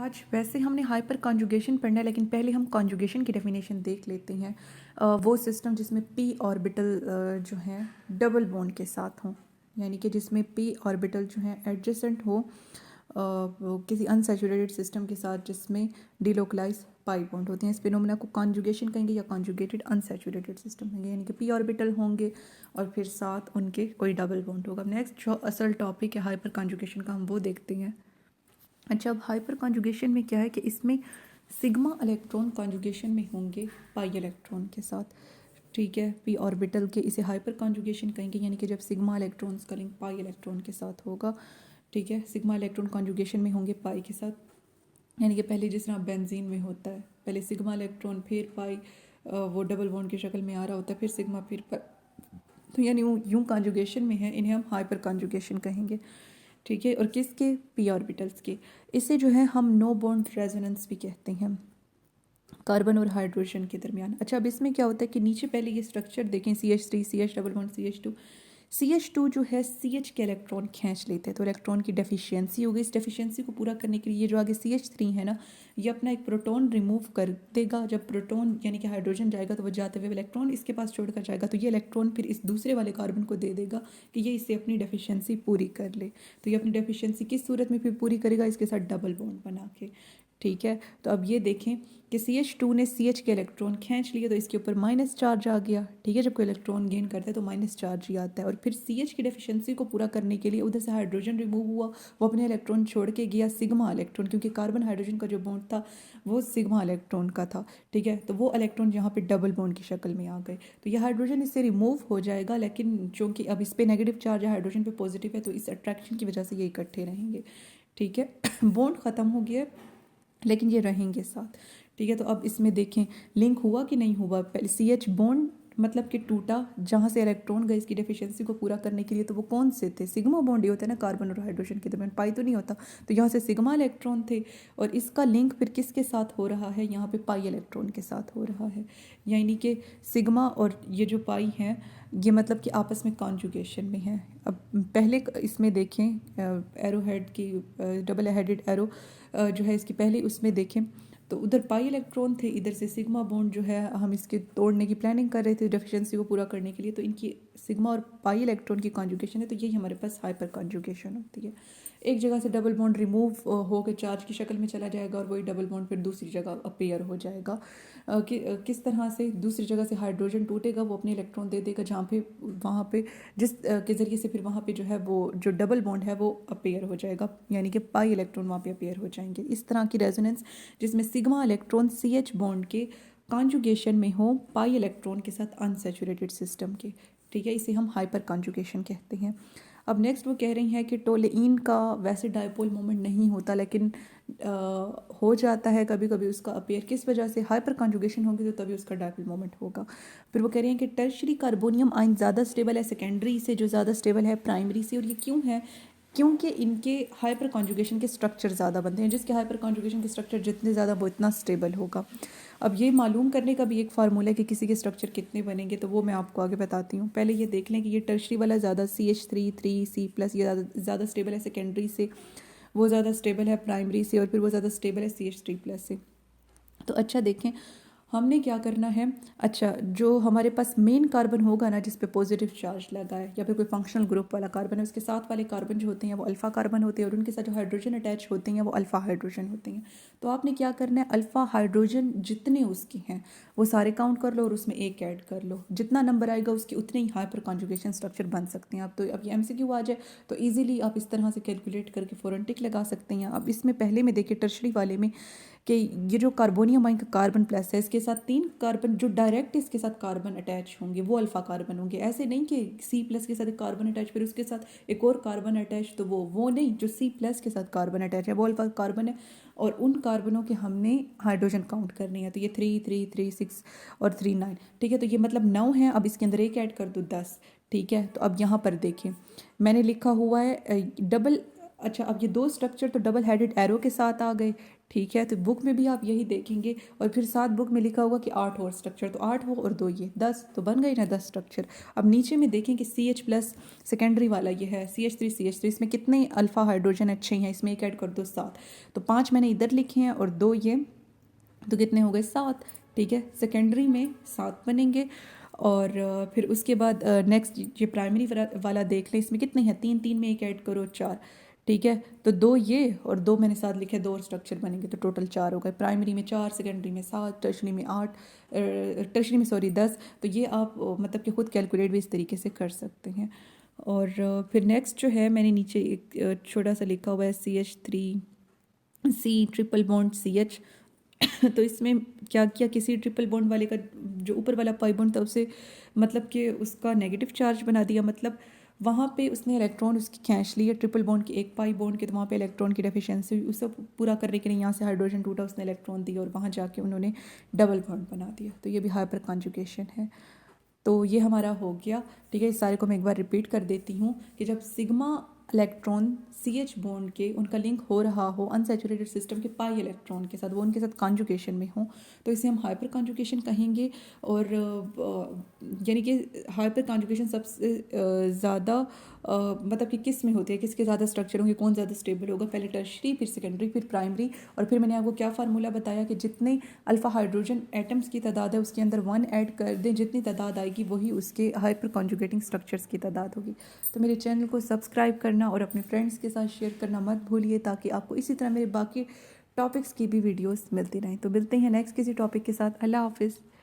आज वैसे हमने हाइपर कॉन्जुगेशन पढ़ना है, लेकिन पहले हम कॉन्जुगेशन की डेफिनेशन देख लेते हैं। वो सिस्टम जिसमें पी ऑर्बिटल जो हैं डबल बॉन्ड के साथ हों, यानी कि जिसमें पी ऑर्बिटल जो हैं एडजेसेंट हो किसी अनसैचुरेटेड सिस्टम के साथ जिसमें डिलोकलाइज पाई बॉन्ड होते हैं। इस फिनोमेना को कॉन्जुगेशन कहेंगे या कॉन्जुगेटेड अनसैचुरेटेड सिस्टम कहेंगे, यानी कि पी ऑर्बिटल होंगे और फिर साथ उनके कोई डबल बॉन्ड होगा। नेक्स्ट जो असल टॉपिक है हाइपर कॉन्जुगेशन का, हम वो देखते हैं। अच्छा, अब हाइपर कॉन्जुगेशन में क्या है कि इसमें सिग्मा इलेक्ट्रॉन कॉन्जुगेशन में होंगे पाई इलेक्ट्रॉन के साथ, ठीक है। पी ऑर्बिटल के इसे हाइपर कॉन्जुगेशन कहेंगे, यानी कि जब सिग्मा इलेक्ट्रॉन्स का लिंक पाई इलेक्ट्रॉन के साथ होगा, ठीक है। सिग्मा इलेक्ट्रॉन कॉन्जुगेशन में होंगे पाई के साथ, यानी कि पहले जिस तरह बेंजीन में होता है, पहले सिग्मा इलेक्ट्रॉन फिर पाई, वो डबल बॉन्ड की शक्ल में आ रहा होता है, फिर सिग्मा फिर पाई, तो यानी यूँ कॉन्जुगेशन में है, इन्हें हम हाइपर कॉन्जुगेशन कहेंगे, ठीक है। और किसके? पी ऑर्बिटल्स के। इसे जो है हम नो बॉन्ड रेजोनेंस भी कहते हैं कार्बन और हाइड्रोजन के दरमियान। अच्छा, अब इसमें क्या होता है कि नीचे पहले ये स्ट्रक्चर देखें, CH3 CH double bond CH2। CH2 जो है CH के इलेक्ट्रॉन खींच लेते हैं, तो इलेक्ट्रॉन की डेफिशिएंसी हो गई। इस डेफिशिएंसी को पूरा करने के लिए ये जो आगे CH3 है ना, ये अपना एक प्रोटॉन रिमूव कर देगा। जब प्रोटॉन यानी कि हाइड्रोजन जाएगा तो वो जाते हुए इलेक्ट्रॉन इसके पास छोड़कर जाएगा, तो ये इलेक्ट्रॉन फिर इस दूसरे वाले कार्बन को दे देगा कि ये इससे अपनी डेफिशिएंसी पूरी कर ले। तो ये अपनी डेफिशिएंसी किस सूरत में फिर पूरी करेगा? इसके साथ डबल बॉन्ड बना के, ठीक है। तो अब ये देखें कि CH2 ने CH के इलेक्ट्रॉन खींच लिए, तो इसके ऊपर माइनस चार्ज आ गया, ठीक है। जब कोई इलेक्ट्रॉन गेन करता है तो माइनस चार्ज ही आता है। और फिर CH की डेफिशिएंसी को पूरा करने के लिए उधर से हाइड्रोजन रिमूव हुआ, वो अपने इलेक्ट्रॉन छोड़ के गया सिग्मा इलेक्ट्रॉन, क्योंकि कार्बन हाइड्रोजन का जो बॉन्ड था वो सिग्मा इलेक्ट्रॉन का था, ठीक है। तो वो इलेक्ट्रॉन यहाँ पे डबल बॉन्ड की शक्ल में आ गए, तो यह हाइड्रोजन इससे रिमूव हो जाएगा, लेकिन चूँकि अब इस पर नेगेटिव चार्ज है, हाइड्रोजन पे पॉजिटिव है, तो इस अट्रैक्शन की वजह से ये इकट्ठे रहेंगे, ठीक है। बॉन्ड ख़त्म हो गया लेकिन ये रहेंगे साथ, ठीक है। तो अब इसमें देखें लिंक हुआ कि नहीं हुआ। पहले CH बॉन्ड मतलब कि टूटा, जहाँ से इलेक्ट्रॉन गए इसकी डेफिशिएंसी को पूरा करने के लिए, तो वो कौन से थे? सिग्मा बॉन्ड ही होता है ना कार्बन और हाइड्रोजन के दरमियान, पाई तो नहीं होता। तो यहाँ से सिग्मा इलेक्ट्रॉन थे और इसका लिंक फिर किसके साथ हो रहा है? यहाँ पे पाई इलेक्ट्रॉन के साथ हो रहा है, यानी कि सिग्मा और ये जो पाई हैं ये मतलब कि आपस में कॉन्जुगेशन में है। अब पहले इसमें देखें एरो हेड की, डबल हेडेड एरो जो है इसकी पहले उसमें देखें तो उधर पाई इलेक्ट्रॉन थे, इधर से सिग्मा बॉन्ड जो है हम इसके तोड़ने की प्लानिंग कर रहे थे डेफिशिएंसी को पूरा करने के लिए। तो इनकी सिग्मा और पाई इलेक्ट्रॉन की कॉन्जुगेशन है, तो यही हमारे पास हाइपर कॉन्जुगेशन होती है। एक जगह से डबल बॉन्ड रिमूव होकर चार्ज की शक्ल में चला जाएगा और वही डबल बॉन्ड फिर दूसरी जगह अपीयर हो जाएगा। किस तरह से? दूसरी जगह से हाइड्रोजन टूटेगा, वो अपने इलेक्ट्रॉन दे देगा जहाँ पे, वहाँ पे जिस के ज़रिए से फिर वहाँ पे जो है वो जो डबल बॉन्ड है वो अपीयर हो जाएगा, यानी कि पाई इलेक्ट्रॉन वहाँ पे अपीयर हो जाएंगे। इस तरह की रेजोनेंस जिसमें सिग्मा इलेक्ट्रॉन CH बॉन्ड के कॉन्जुगेशन में हो पाई इलेक्ट्रॉन के साथ अनसैचुरेटेड सिस्टम के, ठीक है, इसे हम हाइपर कॉन्जुगेशन कहते हैं। अब नेक्स्ट वो कह रही हैं कि टोलेइन का वैसे डायपोल मोमेंट नहीं होता, लेकिन हो जाता है कभी कभी उसका अपीयर। किस वजह से? हाइपर कॉन्जुगेशन होगी तो तभी उसका डायपोल मोमेंट होगा। फिर वो कह रही हैं कि टर्शरी कार्बोनियम आयन ज़्यादा स्टेबल है सेकेंडरी से जो ज़्यादा स्टेबल है प्राइमरी से। और ये क्यों है? क्योंकि इनके हाइपर कॉन्जुगेशन के स्ट्रक्चर ज़्यादा बनते हैं, जिसके हाइपर कॉन्जुगेशन के स्ट्रक्चर जितने ज़्यादा वो इतना स्टेबल होगा। अब ये मालूम करने का भी एक फार्मूला है कि किसी के स्ट्रक्चर कितने बनेंगे, तो वो मैं आपको आगे बताती हूँ। पहले ये देख लें कि ये टर्शरी वाला ज़्यादा CH3 3C+ ये ज़्यादा स्टेबल है सेकेंडरी से, वो ज़्यादा स्टेबल है प्राइमरी से, और फिर वो ज़्यादा स्टेबल है CH3+ से। तो अच्छा देखें हमने क्या करना है। अच्छा, जो हमारे पास मेन कार्बन होगा ना जिस पे पॉजिटिव चार्ज लगा है, या फिर कोई फंक्शनल ग्रुप वाला कार्बन है, उसके साथ वाले कार्बन जो होते हैं वो अल्फ़ा कार्बन होते हैं, और उनके साथ जो हाइड्रोजन अटैच होते हैं वो अल्फ़ा हाइड्रोजन होते हैं। तो आपने क्या करना है, अल्फ़ा हाइड्रोजन जितने उसके हैं वो सारे काउंट कर लो और उसमें एक ऐड कर लो। जितना नंबर आएगा उसके उतने ही हाइपर कॉन्जुगेशन स्ट्रक्चर बन सकते हैं आप। तो अब ये MCQ आ जाए तो ईजिली आप इस तरह से कैलकुलेट करके फ़ौरन टिक लगा सकते हैं। अब इसमें पहले में देखिए टर्शरी वाले में कि ये जो कार्बोनियम आयन का कार्बन प्लस है, इसके साथ 3 कार्बन जो डायरेक्ट इसके साथ कार्बन अटैच होंगे वो अल्फ़ा कार्बन होंगे। ऐसे नहीं कि C+ के साथ एक कार्बन अटैच फिर उसके साथ एक और कार्बन अटैच, तो वो नहीं। जो C+ के साथ कार्बन अटैच है वो अल्फ़ा कार्बन है, और उन कार्बनों के हमने हाइड्रोजन काउंट करनी है। तो ये 3 3 3 6 और 3 9, ठीक है। तो ये मतलब 9 है। अब इसके अंदर एक ऐड कर दो 10, ठीक है। तो अब यहाँ पर देखें मैंने लिखा हुआ है डबल। अच्छा, अब ये दो स्ट्रक्चर तो डबल हेडेड एरो के साथ आ गए, ठीक है, तो बुक में भी आप यही देखेंगे और फिर साथ बुक में लिखा होगा कि 8 और स्ट्रक्चर, तो 8 वो और 2 ये 10, तो बन गई ना 10 स्ट्रक्चर। अब नीचे में देखें कि CH प्लस सेकेंडरी वाला ये है CH3 इसमें कितने अल्फ़ा हाइड्रोजन अच्छे हैं, इसमें एक ऐड कर दो 7, तो 5 मैंने इधर लिखे हैं और 2 ये, तो कितने हो गए 7। ठीक है, सेकेंडरी में 7 बनेंगे। और फिर उसके बाद नेक्स्ट ये प्राइमरी वाला देख लें, इसमें कितने हैं 3, 3 में एक ऐड करो 4। ठीक है, तो 2 ये और 2 मैंने साथ लिखे, 2 और स्ट्रक्चर बनेंगे, तो टोटल 4 हो गए। प्राइमरी में 4, सेकेंडरी में 7, टर्शरी में 8, टर्शरी में सॉरी 10। तो ये आप मतलब कि ख़ुद कैलकुलेट भी इस तरीके से कर सकते हैं। और फिर नेक्स्ट जो है मैंने नीचे एक छोटा सा लिखा हुआ है CH3C ट्रिपल बॉन्ड CH। तो इसमें क्या किया, किसी ट्रिपल बॉन्ड वाले का जो ऊपर वाला पाई बॉन्ड था उसे मतलब कि उसका नेगेटिव चार्ज बना दिया, मतलब वहाँ पे उसने इलेक्ट्रॉन उसकी खींच लिए ट्रिपल बॉन्ड की एक पाई बॉन्ड के, तो वहाँ पे इलेक्ट्रॉन की डेफिशिएंसी हुई, उसे पूरा करने के लिए यहाँ से हाइड्रोजन टूटा, उसने इलेक्ट्रॉन दिया और वहाँ जाके उन्होंने डबल बॉन्ड बना दिया, तो ये भी हाइपर कॉन्जुगेशन है। तो ये हमारा हो गया। ठीक है, इस सारे को मैं एक बार रिपीट कर देती हूँ कि जब सिग्मा इलेक्ट्रॉन CH बॉन्ड के उनका लिंक हो रहा हो अनसैचुरेटेड सिस्टम के पाई इलेक्ट्रॉन के साथ, वो उनके साथ कॉन्जुगेशन में हो, तो इसे हम हाइपर कॉन्जुगेशन कहेंगे। और यानी कि हाइपर कॉन्जुगेशन सबसे ज़्यादा मतलब कि किस में होती है, किसके ज़्यादा स्ट्रक्चर होंगे, कौन ज़्यादा स्टेबल होगा, पहले टर्शरी फिर सेकेंडरी फिर प्राइमरी। और फिर मैंने आपको क्या फार्मूला बताया कि जितने अल्फ़ा हाइड्रोजन एटम्स की तादाद है उसके अंदर 1 ऐड कर दें, जितनी तादाद आएगी वही उसके हाइपर कॉन्जुगेटिंग स्ट्रक्चर्स की तादाद होगी। तो मेरे चैनल को सब्सक्राइब करना और अपने फ्रेंड्स के साथ शेयर करना मत भूलिए, ताकि आपको इसी तरह मेरे बाकी टॉपिक्स की भी वीडियोस मिलती रहें। तो मिलते हैं नेक्स्ट किसी टॉपिक के साथ। अल्लाह हाफिज़।